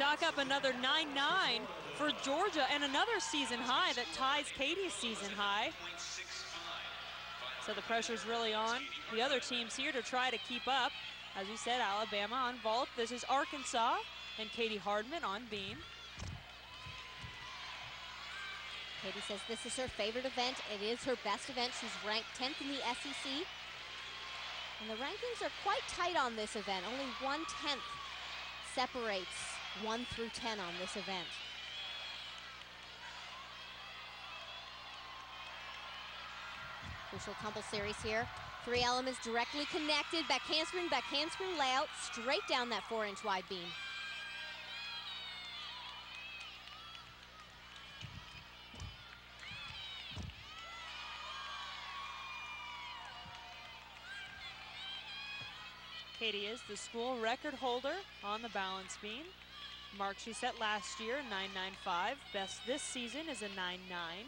chalk up another 9-9 for Georgia and another season high that ties Katie's season high. So the pressure's really on the other teams here to try to keep up. As we said, Alabama on vault. This is Arkansas and Katie Hardman on beam. Katie says this is her favorite event. It is her best event. She's ranked 10th in the SEC. And the rankings are quite tight on this event. Only 1/10 separates 1 through 10 on this event. Crucial tumble series here. 3 elements directly connected. Back handspring layout, straight down that 4-inch wide beam. Katie is the school record holder on the balance beam. Mark she set last year, 9.95. Best this season is a 9.9.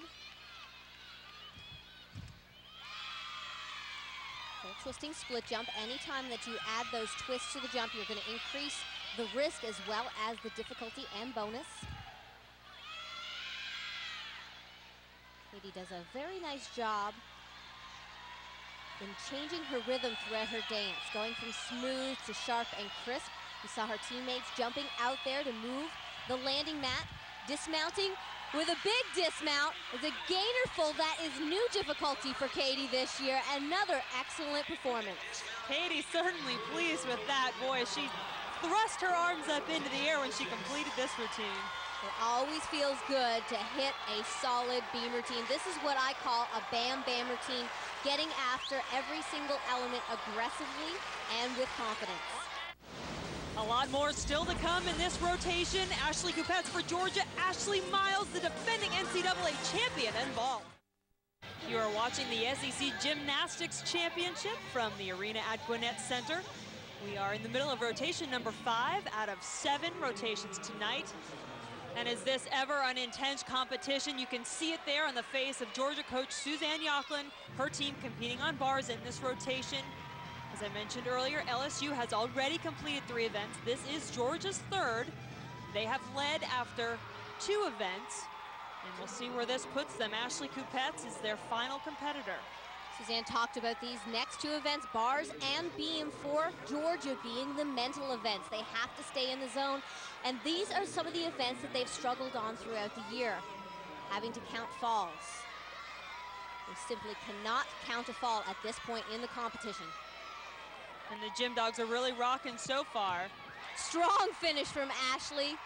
Full twisting split jump. Anytime that you add those twists to the jump, you're going to increase the risk as well as the difficulty and bonus. Katie does a very nice job in changing her rhythm throughout her dance, going from smooth to sharp and crisp. We saw her teammates jumping out there to move the landing mat, dismounting with a big dismount. It's a gainer full. That is new difficulty for Katie this year. Another excellent performance. Katie certainly pleased with that. Boy, she thrust her arms up into the air when she completed this routine. It always feels good to hit a solid beam routine. This is what I call a bam-bam routine, getting after every single element aggressively and with confidence. A lot more still to come in this rotation. Ashley Kupets for Georgia. Ashley Miles, the defending NCAA champion, involved. You are watching the SEC Gymnastics Championship from the arena at Gwinnett Center. We are in the middle of rotation number 5 out of 7 rotations tonight. And is this ever an intense competition? You can see it there on the face of Georgia coach Suzanne Yochlin, her team competing on bars in this rotation. As I mentioned earlier, LSU has already completed 3 events. This is Georgia's 3rd. They have led after 2 events, and we'll see where this puts them. Ashley Kupets is their final competitor. Suzanne talked about these next 2 events, bars and beam, for Georgia being the mental events. They have to stay in the zone, and these are some of the events that they've struggled on throughout the year, having to count falls. They simply cannot count a fall at this point in the competition. And the Gym Dogs are really rocking so far. Strong finish from Ashley.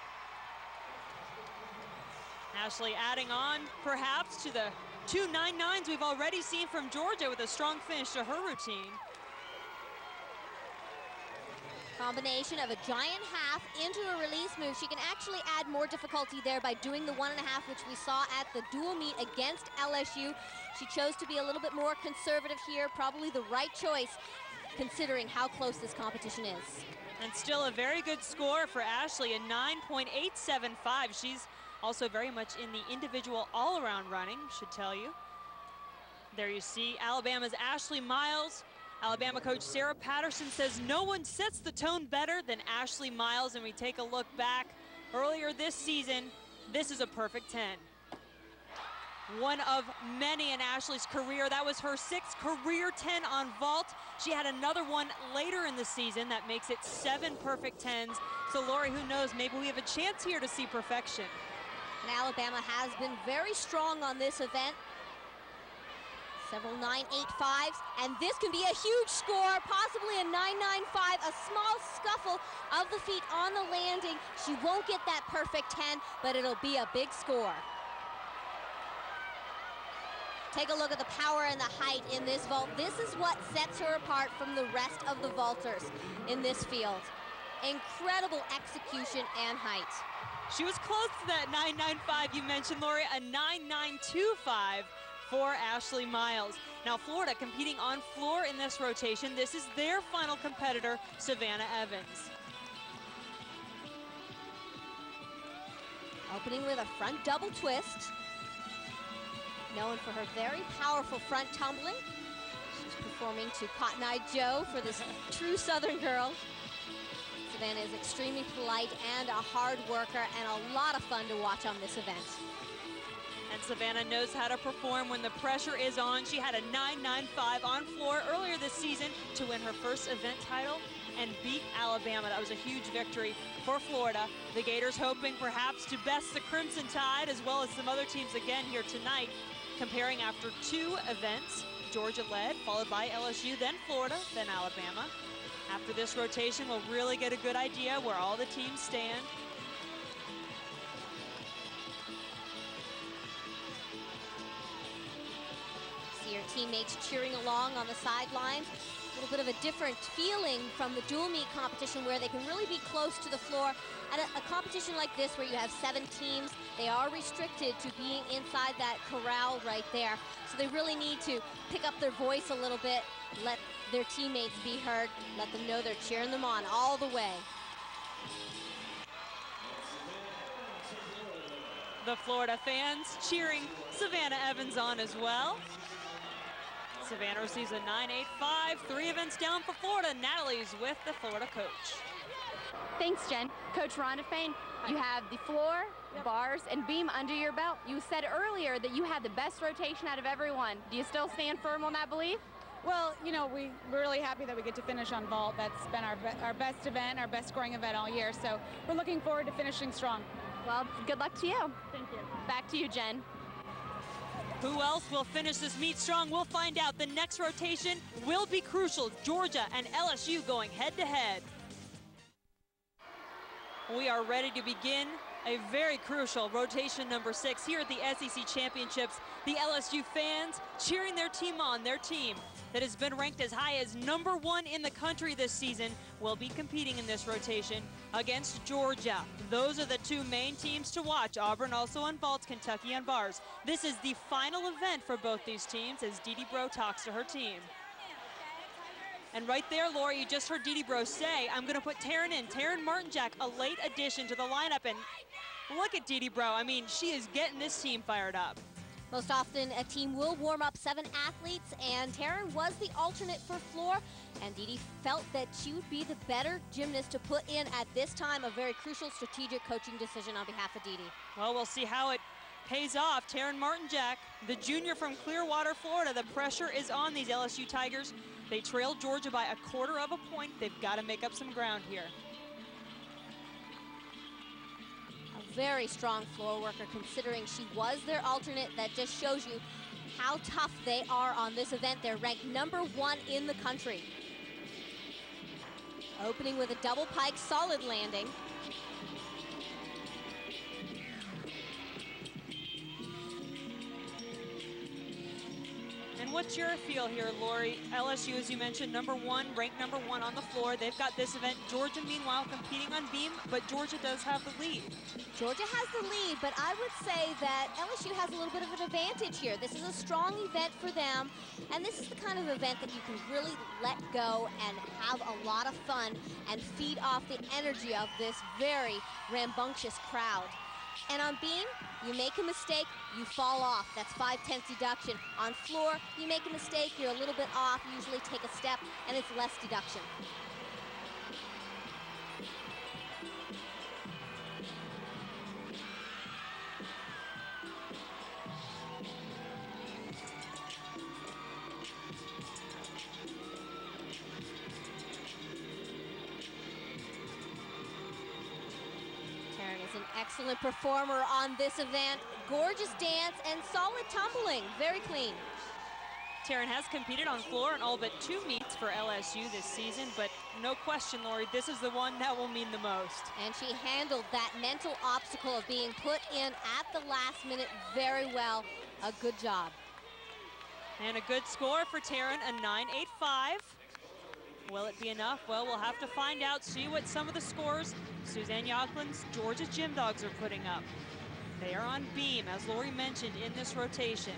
Ashley adding on perhaps to the 2 9.9s we've already seen from Georgia with a strong finish to her routine. Combination of a giant half into a release move. She can actually add more difficulty there by doing the 1.5, which we saw at the dual meet against LSU. She chose to be a little bit more conservative here, probably the right choice considering how close this competition is. And still a very good score for Ashley, a 9.875. She's also very much in the individual all-around running, should tell you. There you see Alabama's Ashley Miles. Alabama coach Sarah Patterson says no one sets the tone better than Ashley Miles, and we take a look back earlier this season. This is a perfect 10. One of many in Ashley's career. That was her 6th career 10 on vault. She had another one later in the season that makes it 7 perfect 10s. So Lori, who knows, maybe we have a chance here to see perfection. And Alabama has been very strong on this event. Several 9.85s, and this can be a huge score, possibly a 9.95, a small scuffle of the feet on the landing. She won't get that perfect 10, but it'll be a big score. Take a look at the power and the height in this vault. This is what sets her apart from the rest of the vaulters in this field. Incredible execution and height. She was close to that 9.95 you mentioned, Lori, a 9.925 for Ashley Miles. Now Florida competing on floor in this rotation. This is their final competitor, Savannah Evans. Opening with a front double twist. Known for her very powerful front tumbling. She's performing to Cotton Eye Joe for this true Southern girl. Savannah is extremely polite and a hard worker and a lot of fun to watch on this event. And Savannah knows how to perform when the pressure is on. She had a 9.95 on floor earlier this season to win her first event title and beat Alabama. That was a huge victory for Florida. The Gators hoping perhaps to best the Crimson Tide as well as some other teams again here tonight. Comparing after 2 events, Georgia led, followed by LSU, then Florida, then Alabama. After this rotation, we'll really get a good idea where all the teams stand. See your teammates cheering along on the sidelines. A little bit of a different feeling from the dual meet competition where they can really be close to the floor. At a competition like this where you have 7 teams, they are restricted to being inside that corral right there. So they really need to pick up their voice a little bit, let their teammates be heard, let them know they're cheering them on all the way. The Florida fans cheering Savannah Evans on as well. Savannah receives a 9.85, 3 events down for Florida. Natalie's with the Florida coach. Thanks, Jen. Coach Rhonda Fain, you have the floor, bars, and beam under your belt. You said earlier that you had the best rotation out of everyone. Do you still stand firm on that belief? Well, you know, we're really happy that we get to finish on vault. That's been our best event, our best scoring event all year. So we're looking forward to finishing strong. Well, good luck to you. Thank you. Back to you, Jen. Who else will finish this meet strong? We'll find out. The next rotation will be crucial. Georgia and LSU going head-to-head. We are ready to begin a very crucial rotation number 6 here at the SEC Championships. The LSU fans cheering their team on. Their team that has been ranked as high as #1 in the country this season will be competing in this rotation against Georgia. Those are the 2 main teams to watch. Auburn also on vaults, Kentucky on bars. This is the final event for both these teams as Dee Bro talks to her team. And right there, Lori, you just heard Dee Bro say, I'm going to put Terin in. Terin Martinjak, a late addition to the lineup. And look at Dee Bro. I mean, she is getting this team fired up. Most often, a team will warm up 7 athletes, and Terin was the alternate for floor. And Dee felt that she would be the better gymnast to put in at this time, a very crucial strategic coaching decision on behalf of Dee. Well, we'll see how it pays off. Terin Martinjak, the junior from Clearwater, Florida. The pressure is on these LSU Tigers. They trailed Georgia by 1/4 of a point. They've got to make up some ground here. A very strong floor worker considering she was their alternate. That just shows you how tough they are on this event. They're ranked #1 in the country. Opening with a double pike solid landing. And what's your feel here, Lori? LSU, as you mentioned, #1, ranked #1 on the floor. They've got this event. Georgia, meanwhile, competing on beam, but Georgia does have the lead. Georgia has the lead, but I would say that LSU has a little bit of an advantage here. This is a strong event for them, and this is the kind of event that you can really let go and have a lot of fun and feed off the energy of this very rambunctious crowd. And on beam, you make a mistake, you fall off. That's 5/10 deduction. On floor, you make a mistake, you're a little bit off, usually take a step, and it's less deduction. An excellent performer on this event. Gorgeous dance and solid tumbling. Very clean. Terin has competed on floor in all but 2 meets for LSU this season, but no question, Lori, this is the one that will mean the most. And she handled that mental obstacle of being put in at the last minute very well. A good job. And a good score for Terin, a 9.85. Will it be enough? Well, we'll have to find out, see what some of the scores Suzanne Yocklin's Georgia Gym Dogs are putting up. They are on beam, as Lori mentioned, in this rotation.